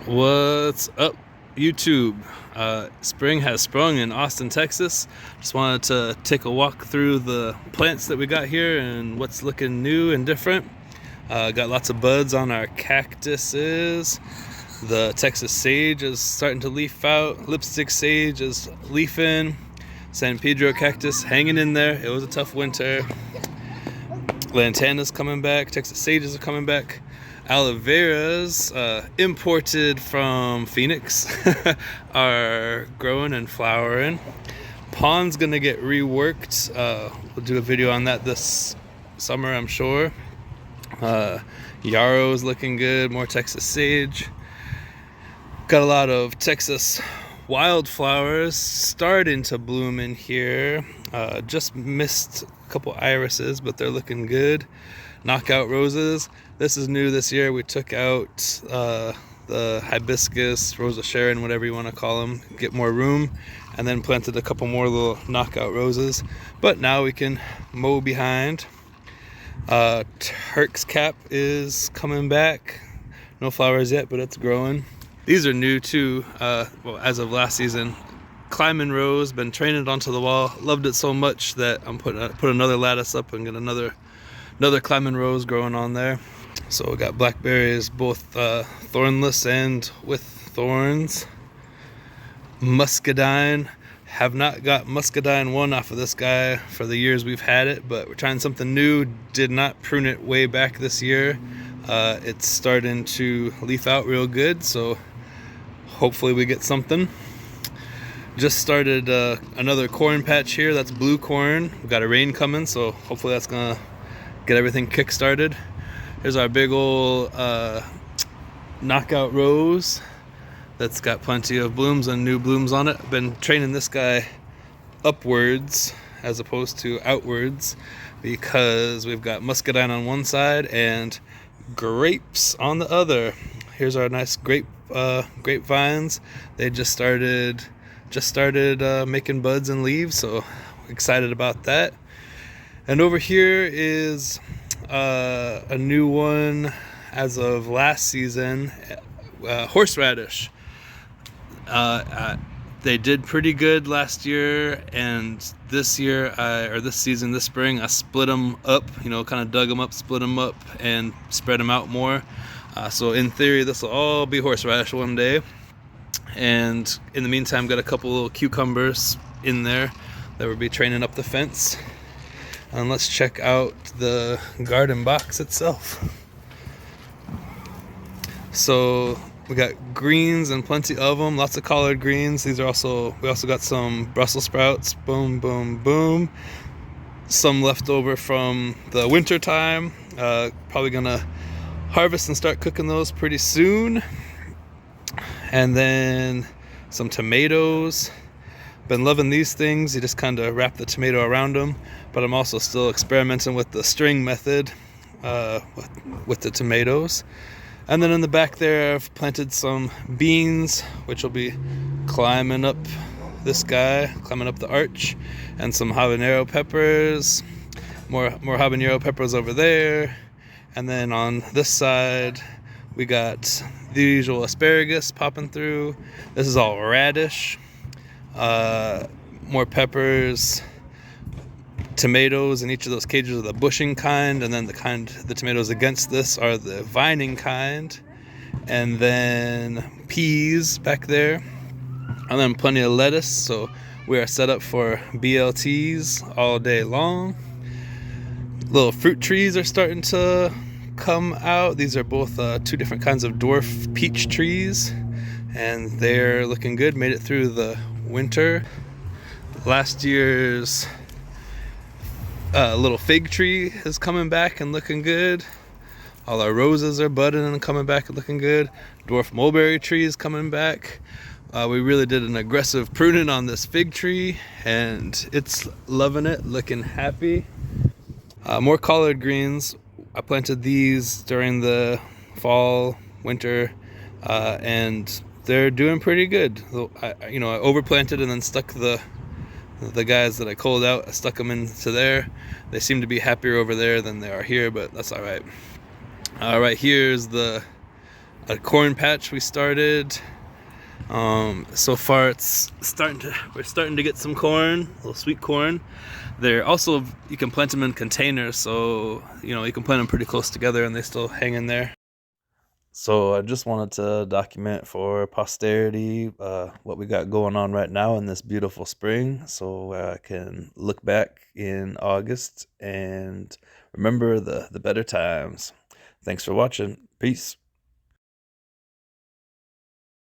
What's up, YouTube? Spring has sprung in Austin, Texas. Just wanted to take a walk through the plants that we got here and what's looking new and different. Got lots of buds on our cactuses. The Texas sage is starting to leaf out. Lipstick sage is leafing. San Pedro cactus hanging in there. It was a tough winter. Lantana's coming back. Texas sages are coming back. Aloe veras, imported from Phoenix, are growing and flowering. Pond's gonna get reworked. We'll do a video on that this summer, I'm sure. Yarrow's looking good. More Texas sage. Got a lot of Texas wildflowers starting to bloom in here. Just missed a couple irises, but they're looking good. Knockout roses. This is new this year. We took out the hibiscus, Rosa Sharon, whatever you want to call them, get more room, and then planted a couple more little knockout roses. But now we can mow behind. Turk's cap is coming back. No flowers yet, but it's growing. These are new too, well, as of last season. Climbing rose, been training it onto the wall. Loved it so much that I'm put another lattice up and get another climbing rose growing on there. So we got blackberries, both thornless and with thorns. Muscadine. Have not got Muscadine 1 off of this guy for the years we've had it, but we're trying something new. Did not prune it way back this year. It's starting to leaf out real good, so hopefully we get something. Just started another corn patch here. That's blue corn. We got a rain coming, so hopefully that's gonna get everything kick-started. Here's our big old knockout rose that's got plenty of blooms and new blooms on it. I've been training this guy upwards as opposed to outwards because we've got muscadine on one side and grapes on the other. Here's our nice grapevines. They just started making buds and leaves, so excited about that. And over here is a new one as of last season, horseradish. They did pretty good last year, and this year, this season, this spring, I split them up, kind of dug them up, split them up, and spread them out more. So in theory, this will all be horseradish one day. And in the meantime, got a couple little cucumbers in there that will be training up the fence. And let's check out the garden box itself. So we got greens and plenty of them, lots of collard greens. We also got some Brussels sprouts, boom, boom, boom. Some left over from the winter time. Probably gonna harvest and start cooking those pretty soon. And then some tomatoes. Been loving these things. You just kind of wrap the tomato around them, but I'm also still experimenting with the string method with the tomatoes. And then in the back there, I've planted some beans, which will be climbing up this guy, climbing up the arch, and some habanero peppers. More habanero peppers over there. And then on this side, we got the usual asparagus popping through. This is all radish. More peppers, tomatoes in each of those cages are the bushing kind, and then the tomatoes against this are the vining kind, and then peas back there, and then plenty of lettuce. So we are set up for BLTs all day long. Little fruit trees are starting to come out. These are both two different kinds of dwarf peach trees, and they're looking good. Made it through the winter. Last year's little fig tree is coming back and looking good. All our roses are budding and coming back and looking good. Dwarf mulberry tree is coming back. We really did an aggressive pruning on this fig tree, and it's loving it, looking happy. More collard greens. I planted these during the fall, winter, and they're doing pretty good. I overplanted and then stuck the guys that I culled out. I stuck them into there. They seem to be happier over there than they are here, but that's all right. Right here's the a corn patch we started. So far we're starting to get some corn, a little sweet corn. They're also, you can plant them in containers, so you can plant them pretty close together and they still hang in there. So I just wanted to document for posterity what we got going on right now in this beautiful spring, so I can look back in August and remember the better times. Thanks for watching. Peace.